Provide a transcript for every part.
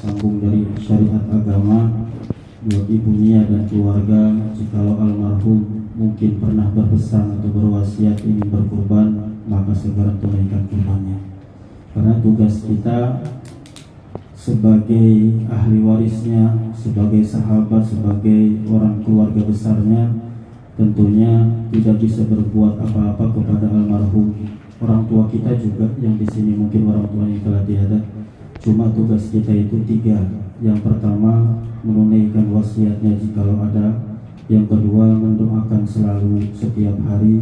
sambung dari syariat agama buat ibunya dan keluarga. Jikalau almarhum mungkin pernah berpesan atau berwasiat ingin berkurban, maka segera tunaikan kurbannya. Karena tugas kita sebagai ahli warisnya, sebagai sahabat, sebagai orang keluarga besarnya, tentunya tidak bisa berbuat apa-apa kepada almarhum. Orang tua kita juga yang di sini mungkin orang tua yang telah tiada. Cuma tugas kita itu 3. Yang pertama, menunaikan wasiatnya jikalau ada. Yang kedua, mendoakan selalu setiap hari.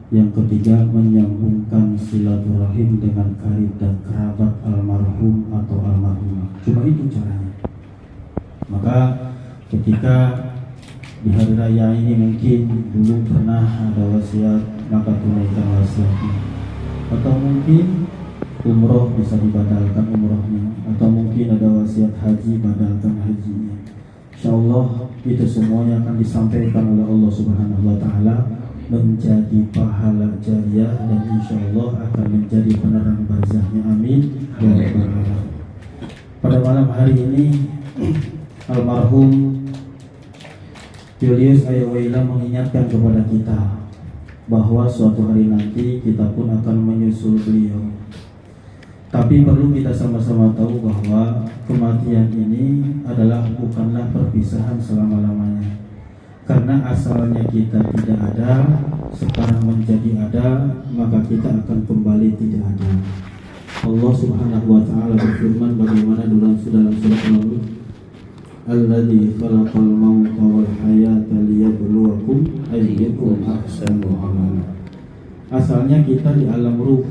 Yang ketiga, menyambungkan silaturahim dengan karib dan kerabat almarhum atau almarhumah. Cuma itu caranya. Maka ketika di hari raya ini mungkin dulu pernah ada wasiat, maka tunaikan wasiatnya. Atau mungkin umroh bisa dibatalkan umrohnya, atau mungkin ada wasiat haji, badalkan hajinya. Insyaallah itu semuanya akan disampaikan oleh Allah Subhanahu wa taala menjadi pahala jariah dan insyaallah akan menjadi penerang barzahnya. Amin ya rabbal alamin. Pada malam hari ini almarhum Julius Ayawaila mengingatkan kepada kita bahwa suatu hari nanti kita pun akan menyusul beliau. Tapi perlu kita sama-sama tahu bahwa kematian ini adalah bukanlah perpisahan selama-lamanya. Karena asalnya kita tidak ada, sekarang menjadi ada, maka kita akan kembali tidak ada. Allah Subhanahu wa taala berfirman bagaimana dalam surat Al-Mulk, Alladzi khalaqal mauta wal hayata liyabluwakum ayyukum ahsanu amala. Asalnya kita di alam ruh,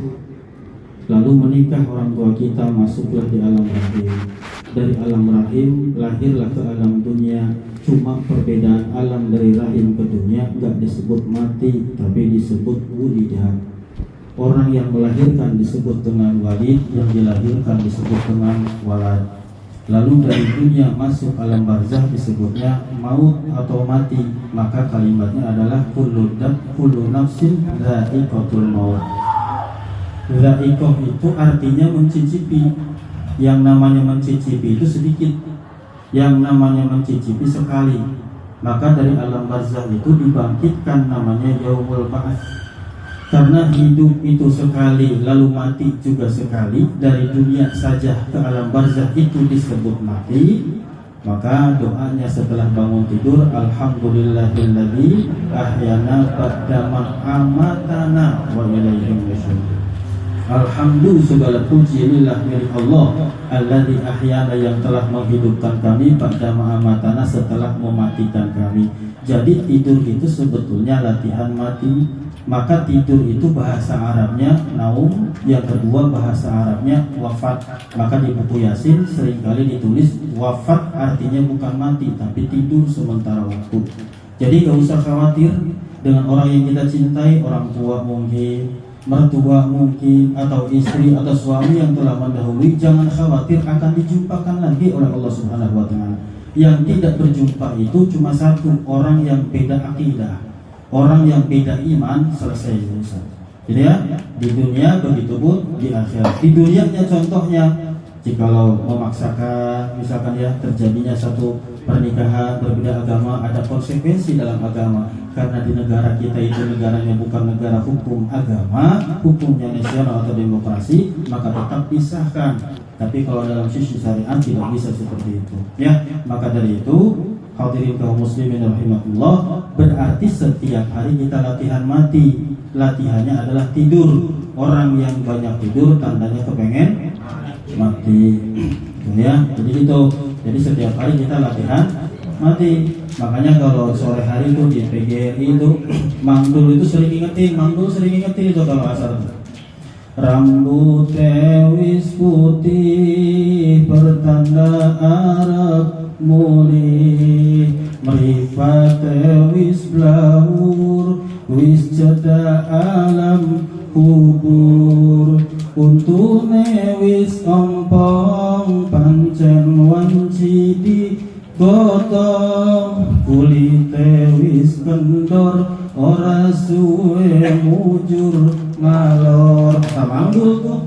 lalu menikah orang tua kita, masuklah di alam rahim. Dari alam rahim lahirlah ke alam dunia. Cuma perbedaan alam dari rahim ke dunia enggak disebut mati, tapi disebut wulidah. Orang yang melahirkan disebut dengan walid, yang dilahirkan disebut dengan walad. Lalu dari dunia masuk alam barzah disebutnya maut atau mati. Maka kalimatnya adalah kullu nafsin dha'iqatul maut. Dha'iqah itu artinya mencicipi. Yang namanya mencicipi itu sedikit, yang namanya mencicipi sekali. Maka dari alam barzah itu dibangkitkan namanya yaumul ba'ats. Karena hidup itu sekali, lalu mati juga sekali. Dari dunia saja ke alam barzah itu disebut mati. Maka doanya setelah bangun tidur, alhamdulillahilladzi ahyana ba'dama amatana wa ilaihi nusyur. Alhamdulillah, segala puji lillah milik Allah alladzi ahyana, yang telah menghidupkan kami pada amatana, setelah mematikan kami. Jadi tidur itu sebetulnya latihan mati. Maka tidur itu bahasa Arabnya naum, yang kedua bahasa Arabnya wafat. Maka di buku Yasin seringkali ditulis wafat, artinya bukan mati tapi tidur sementara waktu. Jadi gak usah khawatir dengan orang yang kita cintai, orang tua mungkin, mertua mungkin, atau istri atau suami yang telah mendahului. Jangan khawatir, akan dijumpakan lagi oleh Allah Subhanahu wa taala. Yang tidak berjumpa itu cuma satu, orang yang beda akidah, orang yang beda iman, selesai urusan. Jadi ya, di dunia begitu pun di akhirat. Di dunianya contohnya, jikalau memaksakan misalkan ya terjadinya satu pernikahan berbeda agama, ada konsekuensi dalam agama. Karena di negara kita itu negaranya bukan negara hukum agama, hukumnya nasional atau demokrasi, maka tetap pisahkan. Tapi kalau dalam sisi syariat tidak bisa seperti itu. Ya, maka dari itu hadirin kaum muslimin rahimakumullah, berarti setiap hari kita latihan mati. Latihannya adalah tidur. Orang yang banyak tidur tandanya kepengen mati. Ya, jadi itu. Jadi setiap hari kita latihan mati. Makanya kalau sore hari itu di PGRI itu Mangdul itu sering ingetin itu kalau asar. Rambut wis putih pertanda Arab mulih, meripat wis blawur, wis ceda alam kubur, untune wis ompong pancen wanci di gotong, kulite wis kendor ora suwe mujur ngalor. Tamanggul tuh.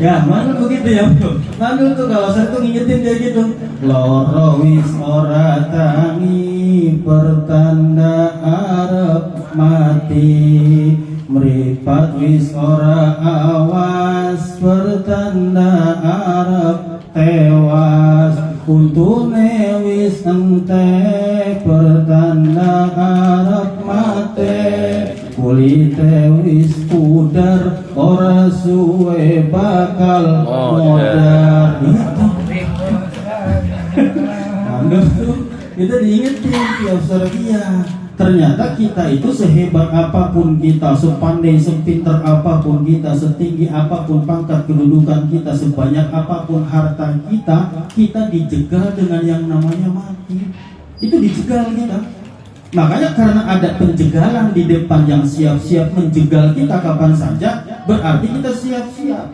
Ya, Mandul begitu ya bro. Mandul tuh kalau saya tuh ngingetin kayak gitu. Loro wis ora tangi pertanda arep mati. Meripat wis ora awas pertanda arep tewas. Untune wis entek pertanda arep mate. Kulite wis pudar ora suwe bakal modar. Kita diingetin tiap sore dia. Ternyata kita itu sehebat apapun kita, sepandai sepinter apapun kita, setinggi apapun pangkat kedudukan kita, sebanyak apapun harta kita, kita dijegal dengan yang namanya mati. Itu dijegal kita. Makanya karena ada penjegalan di depan yang siap-siap menjegal kita kapan saja, berarti kita siap-siap.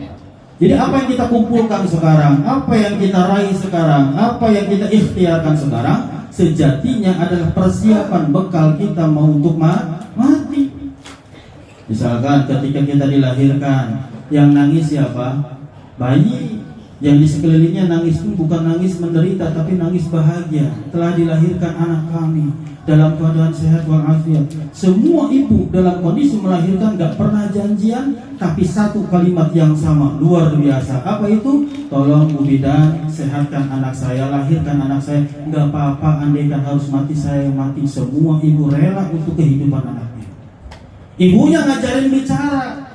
Jadi apa yang kita kumpulkan sekarang, apa yang kita raih sekarang, apa yang kita ikhtiarkan sekarang, sejatinya adalah persiapan bekal kita mau untuk mati. Misalkan ketika kita dilahirkan, yang nangis siapa? Bayi. Yang di sekelilingnya nangis pun bukan nangis menderita, tapi nangis bahagia. Telah dilahirkan anak kami dalam keadaan sehat walafiat. Semua ibu dalam kondisi melahirkan gak pernah janjian, tapi satu kalimat yang sama, luar biasa. Apa itu? Tolong Bu Bidan, sehatkan anak saya, lahirkan anak saya. Gak apa-apa, andaikan harus mati saya yang mati. Semua ibu rela untuk kehidupan anaknya. Ibunya ngajarin bicara.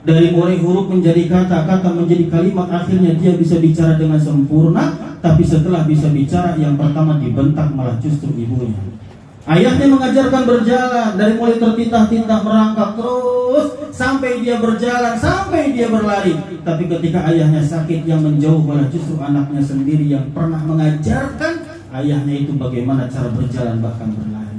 Dari mulai huruf menjadi kata, kata menjadi kalimat, akhirnya dia bisa bicara dengan sempurna. Tapi setelah bisa bicara, yang pertama dibentak malah justru ibunya. Ayahnya mengajarkan berjalan, dari mulai tertitah-titah merangkak terus sampai dia berjalan, sampai dia berlari. Tapi ketika ayahnya sakit, yang menjauh malah justru anaknya sendiri yang pernah mengajarkan ayahnya itu bagaimana cara berjalan bahkan berlari.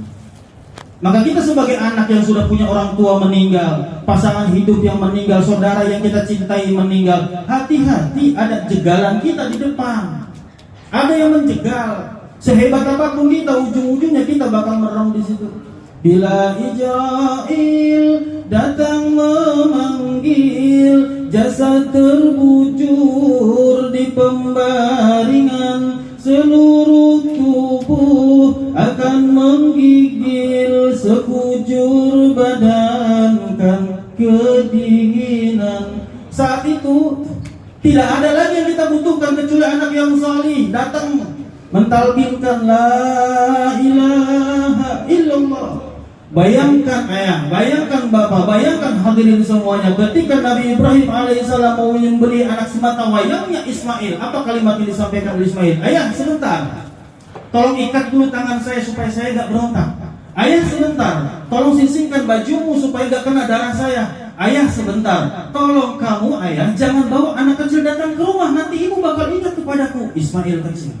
Maka kita sebagai anak yang sudah punya orang tua meninggal, pasangan hidup yang meninggal, saudara yang kita cintai meninggal, hati-hati, ada jegalan kita di depan. Ada yang menjegal. Sehebat apapun kita, ujung-ujungnya kita bakal merem di situ. Bila Ijrail datang memanggil, jasad terbujur di pembaringan, seluruh tubuh akan menggigil, sekujur badan kan kedinginan. Saat itu tidak ada lagi yang kita butuhkan kecuali anak yang salih datang mentalkinkan la ilaha illallah. Bayangkan ayah, bayangkan bapak, bayangkan hadirin semuanya, ketika Nabi Ibrahim alaihissalam mau menyembelih anak semata wayangnya Ismail, apa kalimat yang disampaikan oleh Ismail? Ayah sebentar, tolong ikat dulu tangan saya supaya saya gak berontak. Ayah sebentar, tolong sisingkan bajumu supaya gak kena darah saya. Ayah sebentar, tolong kamu ayah jangan bawa anak kecil datang ke rumah, nanti ibu bakal ingat kepadaku. Ismail kecil.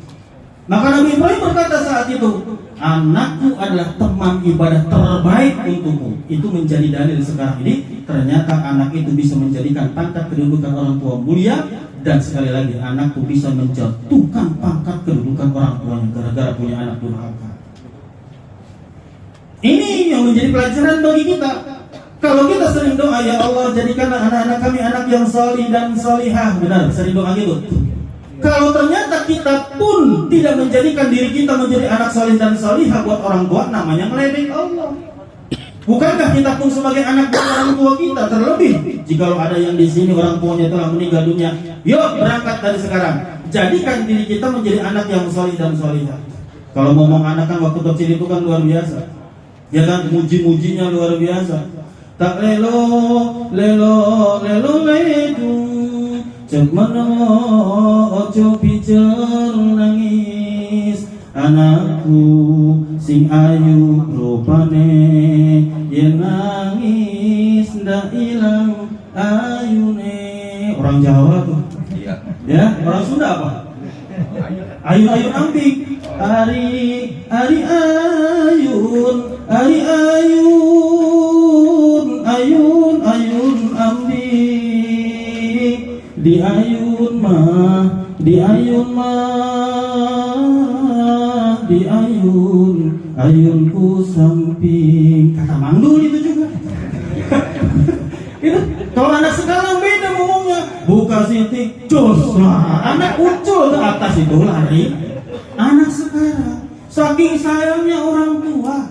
Maka Nabi Ibrahim berkata saat itu, anakku adalah teman ibadah terbaik untukmu. Itu menjadi dalil sekarang ini. Ternyata anak itu bisa menjadikan pangkat kedudukan orang tua mulia. Dan sekali lagi, anakku bisa menjatuhkan pangkat kedudukan orang tuanya gara-gara punya anak durhaka. Ini yang menjadi pelajaran bagi kita. Kalau kita sering doa, ya Allah jadikanlah anak-anak kami anak yang salih dan salihah. Benar, sering doa gitu. Kalau ternyata kita pun tidak menjadikan diri kita menjadi anak salih dan salihah buat orang tua, namanya ngeledek Allah. Bukankah kita pun sebagai anak buat orang tua kita? Terlebih jikalau ada yang di sini orang tuanya telah meninggal dunia, yuk berangkat dari sekarang. Jadikan diri kita menjadi anak yang salih dan salihah. Kalau ngomong anak kan waktu kecil itu kan luar biasa. Ya kan, muji-mujinya luar biasa. Tak lelo lelo lelo ledu, cek menemo ojo pijer nangis. Anakku sing ayu rupane, yen nangis ndak ilang ayune. Orang Jawa tuh. Iya. Ya, orang Sunda apa? Ayun-ayun ambik. Ari ayun, ari ayun, ayun ayun ambik. Di ayun mah, di ayun mah, di ayun, ayunku samping. Kata Mandul itu juga. Itu kalau anak sekarang beda ngomongnya. Bukan kasih tik, cus, anak muncul ke atas itu lari. Anak sekarang saking sayangnya orang tua,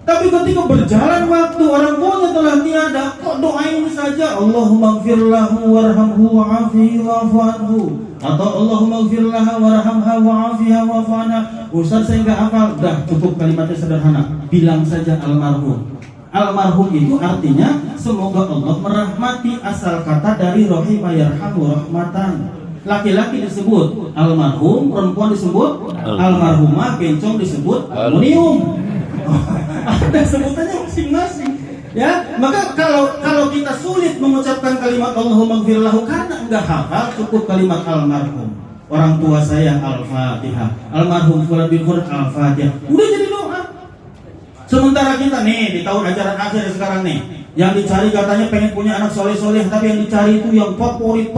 tapi ketika berjalan waktu orang tuanya telah tiada, kok doain saja Allahumma gfir lahu warhamhu wa'afihi wa'fu anhu, atau Allahumma gfir laha warhamha wa'afiha wa'fu anha. Ustaz saya enggak hafal, dah cukup kalimatnya sederhana, bilang saja almarhum. Almarhum itu artinya semoga Allah merahmati, asal kata dari rahimah yarhamu rahmatan. Laki-laki disebut almarhum, perempuan disebut almarhumah, bencong disebut aluminium. Ada sebutannya masing-masing. Ya, maka kalau kita sulit mengucapkan kalimat Allahumma gfir lahu karena enggak hafal, cukup kalimat almarhum. Orang tua saya Al-Fatihah, almarhum fulan bin fulan Al-Fatihah. Udah jadi doa. Sementara kita nih di tahun ajaran akhir sekarang nih, yang dicari katanya pengen punya anak soleh-soleh, tapi yang dicari itu yang favorit,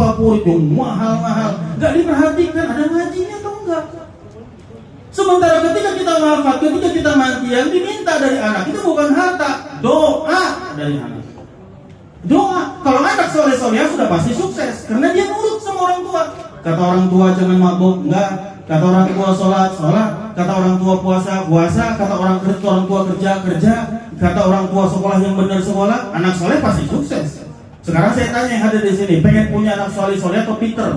yang mahal-mahal. Gak diperhatikan ada ngajinya atau enggak. Sementara ketika kita wafat, ketika kita mati, yang diminta dari anak itu bukan harta, doa dari anak. Doa. Kalau anak soleh-soleh sudah pasti sukses, karena dia nurut sama orang tua. Kata orang tua jangan mabuk, enggak. Kata orang tua sholat, kata orang tua puasa, kata orang tua kerja, kata orang tua sekolah yang benar sekolah, anak soleh pasti sukses. Sekarang saya tanya yang ada di sini, pengen punya anak soleh atau pinter?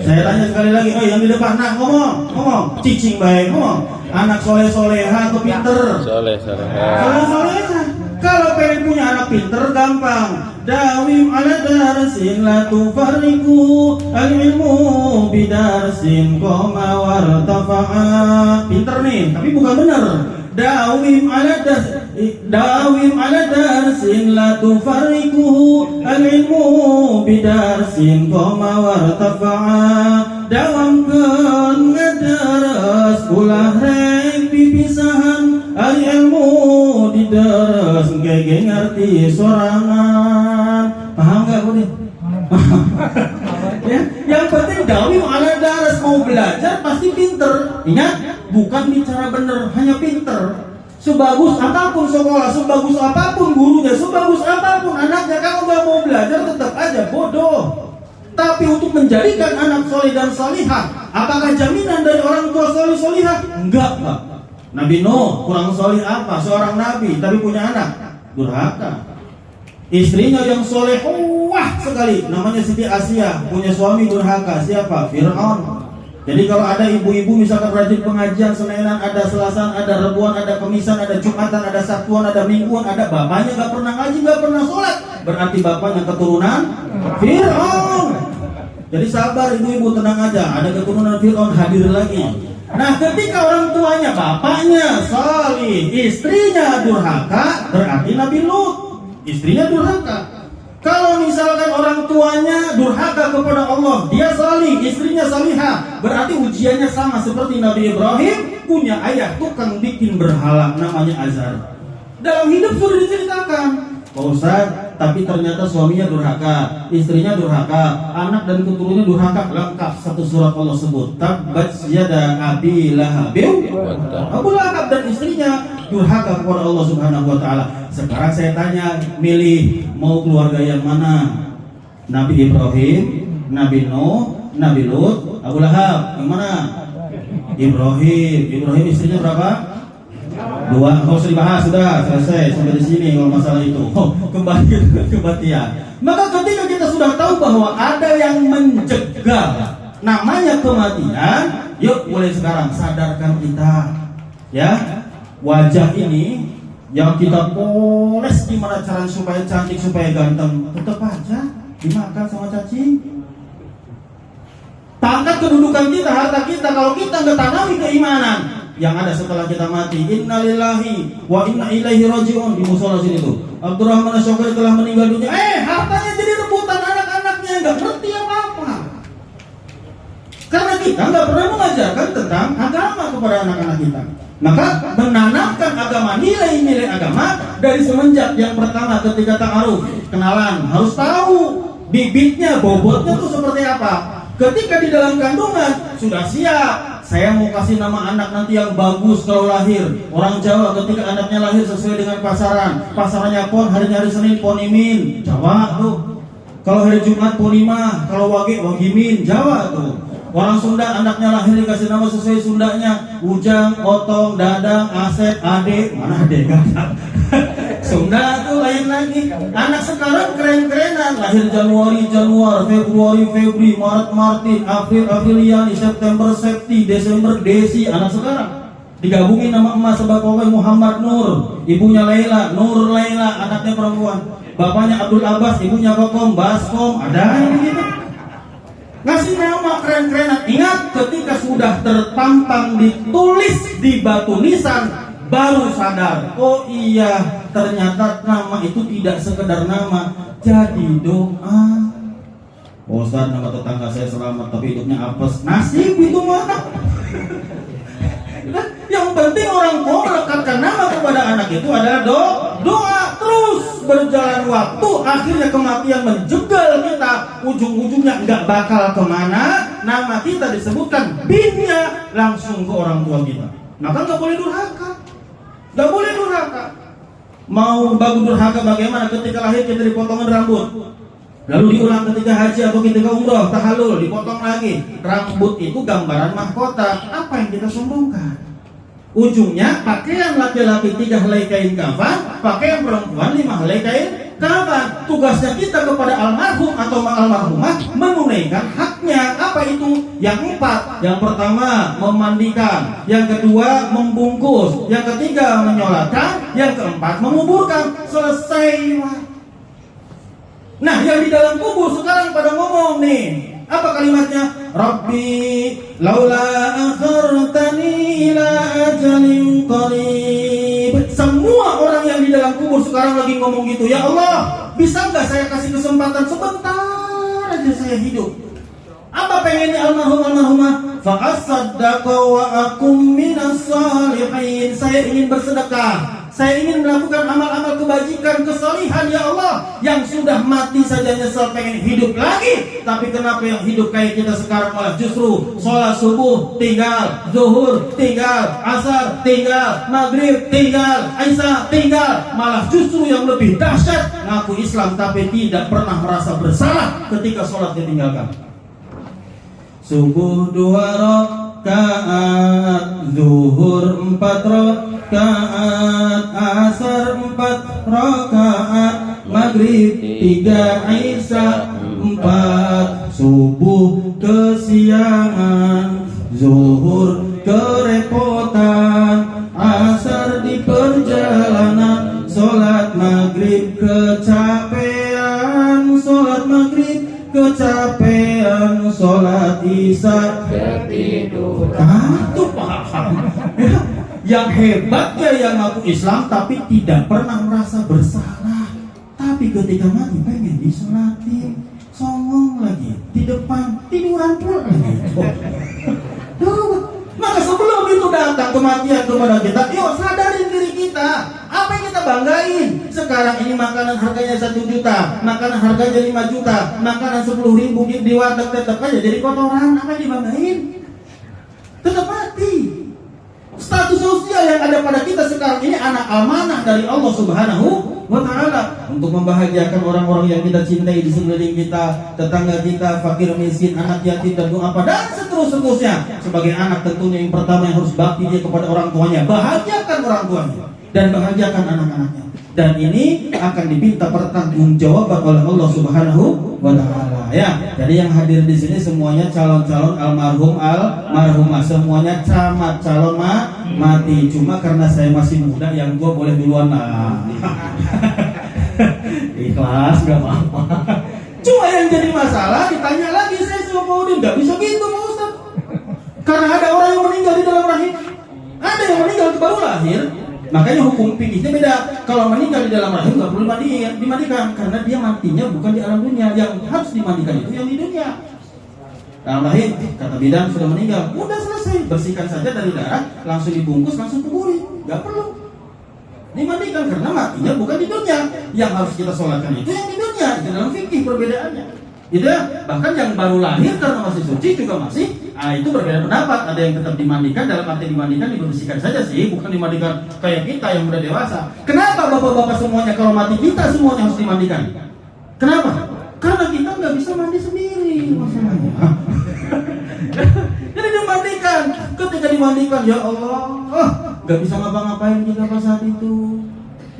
Saya tanya sekali lagi, yang di depan, nah ngomong, cicing baik, ngomong, anak soleh-soleha atau pinter? Soleh-soleha. Kalau pengen punya anak pinter gampang. Dawim ala darsin la tufarriqu al-ilmu bidarsin qoma wartafa'a. Pinter nih, tapi bukan benar. Dawim ala darsin la tufarriqu al-ilmu bidarsin qoma wartafa'a. Dawamkeun ngadaras ulah rek pipisahan ari ilmu didaras gege ngerti sorangan. Paham gak Bu? Ya, yang penting dawim ala daras, mau belajar pasti pinter. Ingat, bukan bicara bener, hanya pinter. Sebagus apapun sekolah, sebagus apapun gurunya, sebagus apapun anaknya, kalau gak mau belajar tetap aja bodoh. Tapi untuk menjadikan anak soleh dan solihah, apakah jaminan dari orang tua soleh solihah? Enggak, Pak. Nabi Nuh kurang soleh apa? Seorang nabi tapi punya anak durhaka. Istrinya yang soleh wah sekali, namanya Siti Asia, punya suami durhaka. Siapa? Fir'aun. Jadi kalau ada ibu-ibu misalkan rajin pengajian, Senenan, ada Selasan, ada Rebuan, ada Kemisan, ada Jumatan, ada Sabtuan, ada Mingguan, ada bapaknya gak pernah ngaji, gak pernah sholat, berarti bapaknya keturunan Fir'aun. Jadi sabar ibu-ibu, tenang aja, ada keturunan Fir'aun hadir lagi. Nah ketika orang tuanya, bapaknya salih, istrinya durhaka, berarti Nabi Lut, istrinya durhaka. Kalau misalkan orang tuanya durhaka kepada Allah, dia salih, istrinya salihah, berarti ujiannya sama seperti Nabi Ibrahim, punya ayah tukang bikin berhala namanya Azar. Dalam hidup sudah diceritakan, Pak Ustaz, tapi ternyata suaminya durhaka, istrinya durhaka, anak dan keturunannya durhaka. Lengkap satu surat Allah sebut, tabbat yada abi lahabin, Abu Lahab dan istrinya durhaka kepada Allah Subhanahu wa taala. Sekarang saya tanya, milih mau keluarga yang mana? Nabi Ibrahim, Nabi Nuh, Nabi Lut, Abu Lahab, yang mana? Ibrahim istrinya berapa? 2, nggak usah dibahas, sudah selesai sampai di sini kalau masalah itu. Kembali ke kematian. Maka ketika kita sudah tahu bahwa ada yang mencegah namanya kematian, yuk mulai sekarang sadarkan kita, ya, wajah ini yang kita poles gimana cara supaya cantik, supaya ganteng, tetap aja dimakan sama cacing. Pangkat kedudukan kita, harta kita, kalau kita nggak tanami keimanan yang ada setelah kita mati, innalillahi wa inna ilaihi rajiun, di musola sini tuh Abdurrahman Asyokari telah meninggal dunia, hartanya jadi rebutan anak-anaknya, nggak ngerti apa-apa karena kita nggak pernah mengajarkan tentang agama kepada anak-anak kita. Maka menanamkan agama, nilai-nilai agama dari semenjak yang pertama ketika ta'aruf, kenalan, harus tahu bibitnya, bobotnya tuh seperti apa. Ketika di dalam kandungan sudah siap, saya mau kasih nama anak nanti yang bagus kalau lahir. Orang Jawa ketika anaknya lahir sesuai dengan pasaran, pasarannya pon, hari Senin pon imin, Jawa tuh. Kalau hari Jumat Purnima, kalau Wage Wagimin, Jawa tuh. Orang Sunda anaknya lahir dikasih nama sesuai Sundanya. Ujang, Otong, Dadang, Asep, Ade. Mana Ade kan? Sunda tuh lain lagi. Anak sekarang keren-kerenan. Lahir Januari, Februari, Febri, Maret, Martin, April, Apriliani, September, Septi, Desember, Desi. Anak sekarang digabungin nama emas sebab Muhammad Nur, ibunya Laila, Nur Laila, anaknya perempuan. Bapaknya Abdul Abbas, ibunya Kokom, Baskom. Ada yang begitu. Ngasih nama keren-kerenan. Ingat, ketika sudah tertampang ditulis di batu nisan, baru sadar, oh iya, ternyata nama itu tidak sekedar nama, jadi doa. Oh Ustaz, nama tetangga saya selamat tapi hidupnya apes. Nasib itu mana? Yang penting orang tua melekatkan nama kepada anak itu adalah doa. Terus berjalan waktu, akhirnya kematian menjegal kita, ujung-ujungnya nggak bakal kemana, nama kita disebutkan binnya langsung ke orang tua kita. Maka nggak boleh durhaka, nggak boleh durhaka. Mau bagus durhaka bagaimana? Ketika lahir kita dipotongin rambut, lalu diulang ketika haji atau ketika umroh, tahallul, dipotong lagi. Rambut itu gambaran mahkota. Apa yang kita sombongkan? Ujungnya pakaian laki-laki 3 helai kain kafan, pakaian perempuan 5 helai kain kafan. Tugasnya kita kepada almarhum atau almarhumah menunaikan haknya. Apa itu? Yang 4. Yang pertama memandikan, yang kedua membungkus, yang ketiga menyolatkan, yang keempat menguburkan. Selesai. Nah, yang di dalam kubur sekarang pada ngomong nih. Apa kalimatnya? Rabbi laula akhartani ila ajalin qarib. Semua orang yang di dalam kubur sekarang lagi ngomong gitu. Ya Allah, bisa nggak saya kasih kesempatan sebentar aja saya hidup? Apa pengennya almarhumah? Fa asaddaqa wa akum minas salihin. Saya ingin bersedekah. Saya ingin melakukan amal-amal kebajikan, kesalihan ya Allah. Yang sudah mati saja nyesel pengen hidup lagi. Tapi kenapa yang hidup kayak kita sekarang malah justru sholat subuh tinggal, zuhur tinggal, asar tinggal, maghrib tinggal, isya tinggal. Malah justru yang lebih dahsyat, ngaku Islam tapi tidak pernah merasa bersalah ketika sholat ditinggalkan. Subuh 2 rakaat, zuhur 4 rakaat, asar 4 rakaat, maghrib 3, isya 4, subuh kesiangan, zuhur kerepotan, asar di perjalanan, sholat maghrib kecapean, sholat maghrib kecapean, sholat isya ketiduran. Itu paham. Yang hebatnya yang ngaku Islam tapi tidak pernah merasa bersalah. Tapi ketika mati pengen disolatin, songong lagi di depan, tiduran pula lagi. Maka sebelum itu datang kematian kepada kita, yuk sadarin diri kita. Apa yang kita banggain? Sekarang ini makanan harganya 1 juta, makanan harganya 5 juta, makanan 10.000 di warteg tetap aja jadi kotoran. Apa yang dibanggain? Tetap mati. Status sosial yang ada pada kita sekarang ini anak amanah dari Allah Subhanahu wa Ta'ala untuk membahagiakan orang-orang yang kita cintai di sekeliling kita, tetangga kita, fakir miskin, anak yatim dan apa dan seterusnya. Sebagai anak tentunya yang pertama yang harus bakti dia kepada orang tuanya, bahagiakan orang tuanya dan bahagiakan anak-anaknya. Dan ini akan diminta pertanggungjawaban oleh Allah Subhanahu wa Ta'ala. Ya, jadi yang hadir di sini semuanya calon-calon almarhum, almarhumah, semuanya camat, calon mati. Cuma karena saya masih muda, yang tua boleh duluan lah. Ikhlas, gak apa-apa. Cuma yang jadi masalah ditanya lagi, saya sama Pak Udin, gak bisa gitu Pak Ustaz. Karena ada orang yang meninggal di dalam rahim, ada yang meninggal baru lahir. Makanya hukum fikihnya beda. Kalau meninggal di dalam rahim nggak perlu dimandikan karena dia matinya bukan di alam dunia. Yang harus dimandikan itu yang di dunia. Dalam rahim, kata bidan sudah meninggal, udah selesai, bersihkan saja dari darah, langsung dibungkus, langsung kuburi, nggak perlu dimandikan karena matinya bukan di dunia. Yang harus kita sholatkan itu yang di dunia. Itu dalam fikih perbedaannya. Gitu ya. Bahkan yang baru lahir karena masih suci juga masih, itu berbeda pendapat. Ada yang tetap dimandikan, dalam arti dimandikan dibersihkan saja sih, bukan dimandikan kayak kita yang udah dewasa. Kenapa bapak-bapak semuanya kalau mati kita semuanya harus dimandikan? Kenapa? Karena kita nggak bisa mandi sendiri masalahnya. Jadi dimandikan. Ketika dimandikan, ya Allah, nggak bisa ngapa-ngapain kita pas saat itu.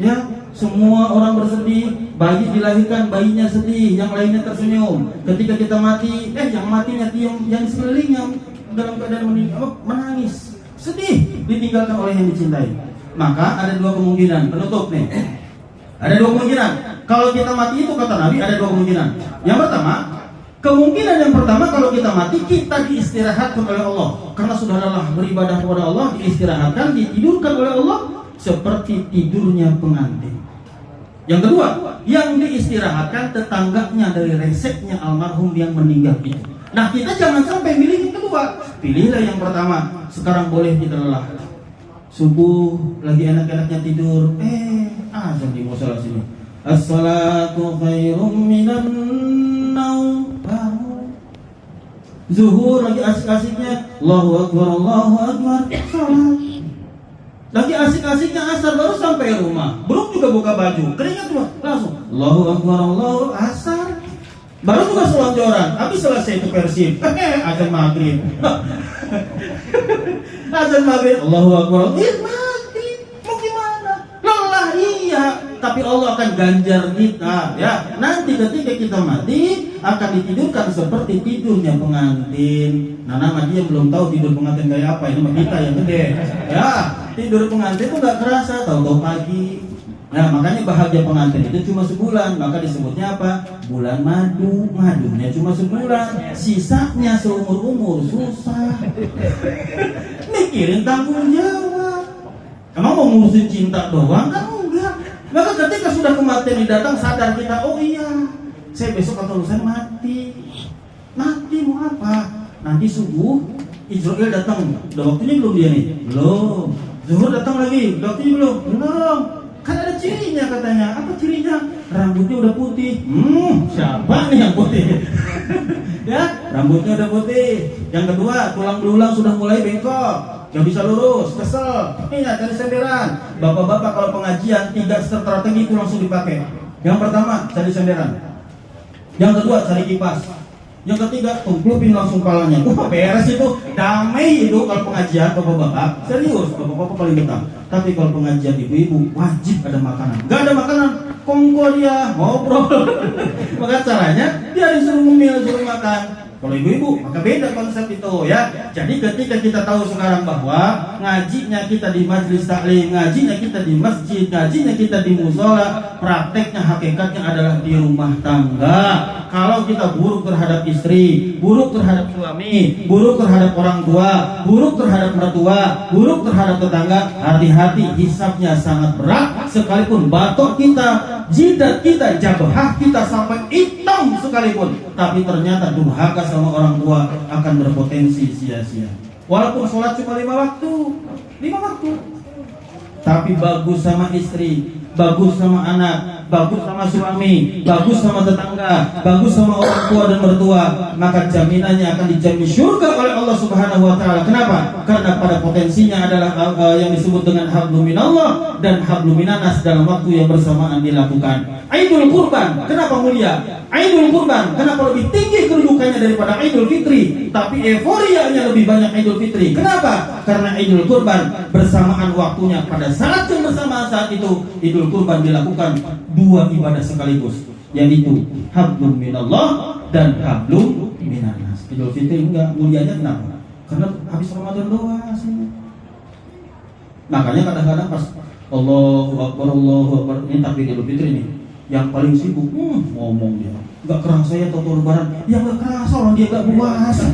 Ya, semua orang bersedih. Bayi dilahirkan, bayinya sedih, yang lainnya tersenyum. Ketika kita mati, yang matinya yang sekelilingnya dalam keadaan menangis, sedih, ditinggalkan oleh yang dicintai. Maka ada dua kemungkinan. Penutup nih. Ada dua kemungkinan. Kalau kita mati itu kata Nabi ada dua kemungkinan. Yang pertama, kemungkinan yang pertama kalau kita mati kita diistirahatkan oleh Allah. Karena sudah lelah beribadah kepada Allah, diistirahatkan, ditidurkan oleh Allah seperti tidurnya pengantin. Yang kedua, yang diistirahatkan tetangganya dari reseknya almarhum yang meninggal itu. Nah, kita jangan sampai milih yang kedua. Pilihlah yang pertama. Sekarang boleh kita lelah. Subuh lagi enak-enaknya tidur, azan di musola sini. As-salatu khairum minan naum. Zuhur lagi asik-asiknya, Allahu Akbar, Allahu Akbar, salat. Lagi asik-asiknya asar baru sampai rumah, belum juga buka baju, keringat cuma langsung Allahu Akbar, Allahu asar. Baru juga selonjoran, habis selesai itu Persib, azan maghrib. Azan maghrib, Allahu Akbar, maghrib, mau gimana? Lelah iya, tapi Allah akan ganjar kita, ya. Nanti ketika kita mati akan ditidurkan seperti tidurnya pengantin. Nah, nama dia belum tahu tidur pengantin kayak apa, ini mah kita yang gede, ya. Tidur pengantin itu nggak kerasa, tahu-tahu pagi. Nah, makanya bahagia pengantin itu cuma sebulan, maka disebutnya apa? Bulan madu. Madunya cuma sebulan, sisanya seumur-umur susah. Mikirin tanggung jawab. Emang mau ngurusin cinta doang? Kan enggak. Maka ketika sudah kematian datang, sadar kita, oh iya, saya besok atau lusa mati. Mati mau apa? Nanti subuh Israel datang. Udah waktunya belum dia nih? Belum. Zuhur datang lagi. Udah waktunya belum? Belum. Kan ada cirinya katanya. Apa cirinya? Rambutnya udah putih. Siapa nih yang putih? Ya, rambutnya udah putih. Yang kedua, tulang belulang sudah mulai bengkok, gak bisa lurus, kesel. Ingat dari senderan. Bapak-bapak kalau pengajian 3 strategi itu langsung dipakai. Yang pertama, cari senderan. Yang kedua, cari kipas. Yang ketiga, tumplupin langsung palanya. Beres itu, damai itu kalau pengajian bapak-bapak. Serius, bapak-bapak paling betah. Tapi kalau pengajian ibu-ibu, wajib ada makanan. Gak ada makanan, kongko dia, ngobrol. Maka caranya, dia disuruh ngemil, suruh makan. Kalau ibu-ibu, maka beda konsep itu, ya. Jadi ketika kita tahu sekarang bahwa ngajinya kita di majelis taklim, ngajinya kita di masjid, ngajinya kita di musola, prakteknya hakikatnya adalah di rumah tangga. Kalau kita buruk terhadap istri, buruk terhadap suami, buruk terhadap orang tua, buruk terhadap mertua, buruk terhadap tetangga, hati-hati, hisabnya sangat berat. Sekalipun batok kita, jidat kita, jabah kita sampai hitam sekalipun, tapi ternyata durhaka sama orang tua akan berpotensi sia-sia. Walaupun sholat cuma 5 waktu, tapi bagus sama istri, bagus sama anak, bagus sama suami, bagus sama tetangga, bagus sama orang tua dan mertua, maka jaminannya akan dijamin surga oleh Allah Subhanahu wa taala. Kenapa? Karena pada potensinya adalah yang disebut dengan hablum minallah dan hablum minanas dalam waktu yang bersamaan dilakukan. Idul Kurban, kenapa mulia? Idul Kurban, kenapa lebih tinggi kedudukannya daripada Idul Fitri? Tapi euforianya lebih banyak Idul Fitri. Kenapa? Karena Idul Kurban bersamaan waktunya, pada saat yang bersamaan saat itu Idul Kurban dilakukan 2 ibadah sekaligus, yaitu hablum minallah dan hablum minanas. Idul Fitri enggak, mulianya kenapa? Karena habis Ramadan doang aslinya. Makanya kadang-kadang pas Allahu Akbar, ini takbir Idul Fitri ini, yang paling sibuk ngomong dia. Enggak kerasa ya tahu lebaran. Ya enggak kerasa, orang dia enggak puasa.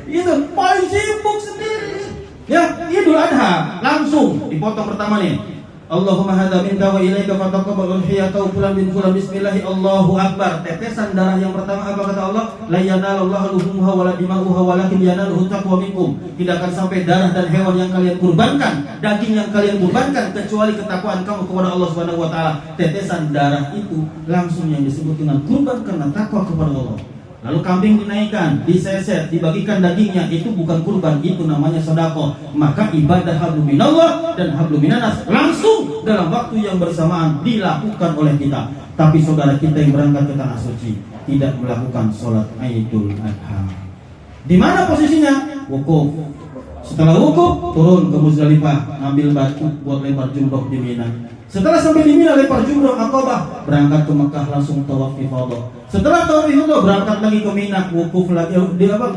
Itu paling sibuk sendiri. Ya, Idul Adha langsung dipotong pertama nih. Allahumma hadza minka wa ilaika fataqabbal udhiyata fulan bin fulan bismillahi Allahu akbar. Tetesan darah yang pertama apa kata Allah? La yanalallahu luhumha wala dima'uha walakin yanaluhu taqwa minkum. Tidak akan sampai darah dan hewan yang kalian kurbankan, daging yang kalian kurbankan, kecuali ketakwaan kamu kepada Allah Subhanahu wa taala. Tetesan darah itu langsung yang disebut dengan kurban karena takwa kepada Allah. Lalu kambing dinaikkan, diseset, dibagikan dagingnya, itu bukan kurban, itu namanya sedekah. Maka ibadah hablum minallah dan hablum minanas langsung dalam waktu yang bersamaan dilakukan oleh kita. Tapi saudara kita yang berangkat ke tanah suci tidak melakukan sholat Idul Adha. Di mana posisinya? Wukuf. Setelah wukuf turun ke Muzdalifah, ngambil batu buat lempar jumroh di Mina. Setelah sampai di Mina lempar jumroh Aqabah, berangkat ke Mekah langsung tawaf ifadah. Setelah tawaf ifadah berangkat lagi ke Mina, wukuf lagi,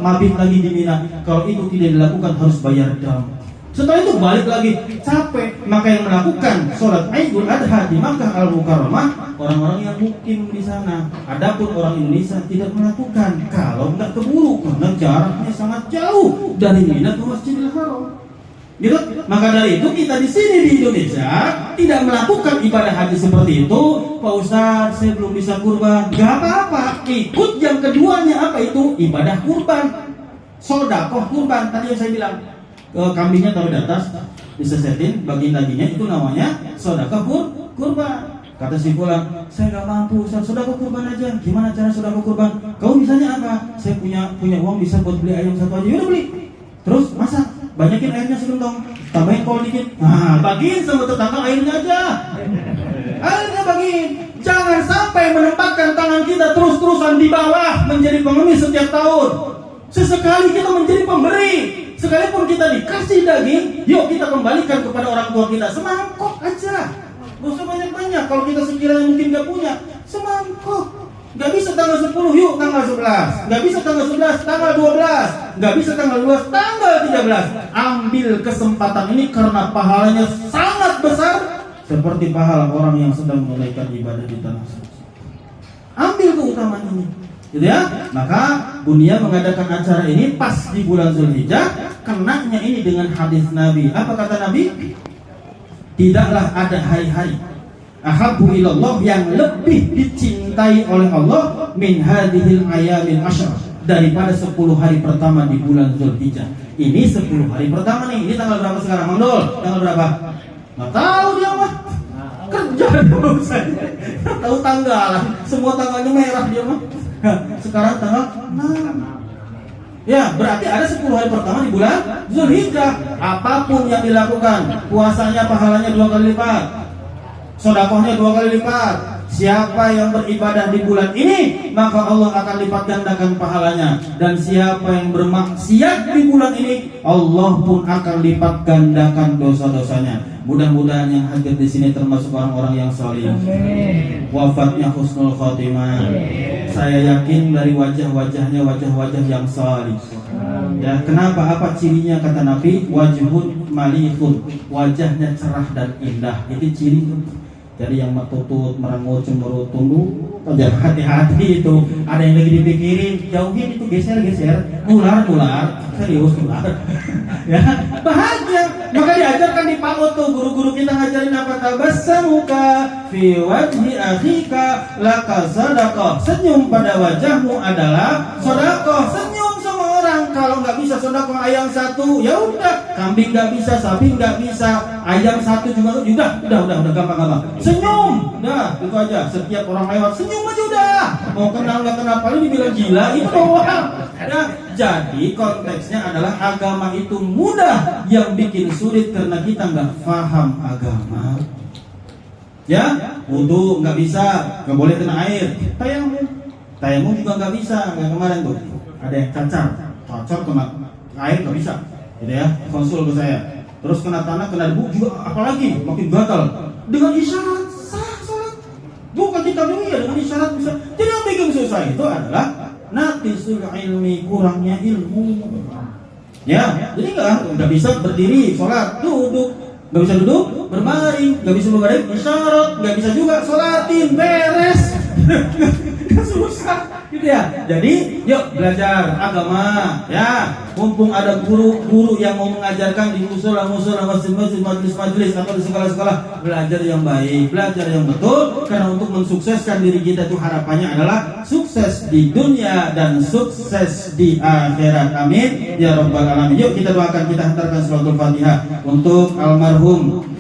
mabit lagi di Mina. Kalau itu tidak dilakukan harus bayar dam. Setelah itu balik lagi, capek. Maka yang melakukan sholat Idul Adha di Makkah Al-Mukarramah orang-orang yang mukim di sana. Adapun orang Indonesia tidak melakukan kalau nggak keburu karena jaraknya sangat jauh dari Mina ke Masjidil Haram. Gitu? Maka dari itu kita di sini di Indonesia tidak melakukan ibadah haji seperti itu. Pak Ustadz, saya belum bisa kurban. Gak apa-apa, ikut yang keduanya. Apa itu? Ibadah kurban, sodakoh kurban. Tadi yang saya bilang, kambingnya taruh di atas, disesetin bagian dagingnya, itu namanya sodakoh kurban. Kata si fulan, saya nggak mampu, sodakoh kurban aja. Gimana cara sodakoh kurban? Kau bisanya apa? Saya punya uang bisa buat beli ayam satu aja. Yaudah beli. Terus masak, banyakin airnya segentong, tambahin kol dikit. Nah, bagiin sama tetangga airnya aja. Airnya bagiin. Jangan sampai menempatkan tangan kita terus-terusan di bawah menjadi pengemis setiap tahun. Sesekali kita menjadi pemberi. Sekalipun kita dikasih daging, yuk kita kembalikan kepada orang tua kita. Semangkok aja, gak usah banyak-banyak. Kalau kita sekiranya mungkin gak punya, semangkok. Gak bisa tanggal 10, yuk tanggal 11. Gak bisa tanggal 11, tanggal 12. Gak bisa tanggal 12, tanggal 13. Ambil kesempatan ini karena pahalanya sangat besar, seperti pahala orang yang sedang menunaikan ibadah di tanah suci. Ambil keutamaan ini, gitu ya. Maka Bunia mengadakan acara ini pas di bulan Zulhijjah. Kenanya ini dengan hadis Nabi. Apa kata Nabi? Tidaklah ada hari-hari ahabbu ilallah yang lebih dicintai oleh Allah min hadhil ayamil asyr, daripada 10 hari pertama di bulan Zulhijjah. Ini 10 hari pertama nih. Ini tanggal berapa sekarang, Mang Dol? Tanggal berapa? Nggak tahu dia mah. Kerja dulu saya. Tahu tanggalan. Semua tanggalnya merah dia mah. Sekarang tanggal 6. Ya, berarti ada 10 hari pertama di bulan Zulhijjah. Apapun yang dilakukan, puasanya pahalanya 2 kali lipat, sedekahnya 2 kali lipat. Siapa yang beribadah di bulan ini, maka Allah akan lipat gandakan pahalanya. Dan siapa yang bermaksiat di bulan ini, Allah pun akan lipat gandakan dosa-dosanya. Mudah-mudahan yang hadir di sini termasuk orang-orang yang saleh. Wafatnya husnul khotimah. Saya yakin dari wajah-wajahnya wajah-wajah yang saleh. Ya, kenapa? Apa cirinya? Kata Nabi, wajhun malihun, wajahnya cerah dan indah. Itu ciri. Jadi yang metutut, merengut, cemberut, tunggu, hati-hati itu. Ada yang lagi dipikirin, jauhin itu, geser-geser, nular, serius nular. Ya, bahagia. Maka diajarkan di PAUD tuh, guru-guru kita ngajarin apa? Tabassamuka fi wajhi akhika laka sadaqah. Senyum pada wajahmu adalah sedekah. Senyum sama orang. Kalau nggak bisa sedekah ayam 1, ya udah. Kambing nggak bisa, sapi nggak bisa, ayam 1 juga udah gampang. Senyum, dah itu aja. Setiap orang lewat senyum aja udah. Mau kenal nggak kenal, paling dibilang gila itu doang. Ya, jadi konteksnya adalah agama itu mudah, yang bikin sulit karena kita nggak paham agama. Ya, wudu nggak bisa, nggak boleh kena air. Tayamum juga nggak bisa. Kayak kemarin tuh ada yang cacar kena air nggak bisa, gitu ya. Konsul ke saya. Terus kena tanah, kena debu juga, apalagi makin gatal. Dengan isyarat sah salat. Bukan kita dulu ya, dengan isyarat bisa. Jadi yang bikin susah itu adalah naqisul ilmi, kurangnya ilmu. Ya, jadi nggak bisa berdiri sholat, duduk, nggak bisa duduk, berbaring, nggak bisa berbaring, isyarat, nggak bisa juga sholatin, beres. Susah, gitu ya. Jadi, yuk belajar agama, ya. Mumpung ada guru-guru yang mau mengajarkan di musola, masjid-masjid, majelis-majelis atau di sekolah-sekolah, belajar yang baik, belajar yang betul. Karena untuk mensukseskan diri kita itu harapannya adalah sukses di dunia dan sukses di akhirat. Amin ya rabbal alamin. Yuk kita doakan, kita hantarkan suratul Fatihah untuk almarhum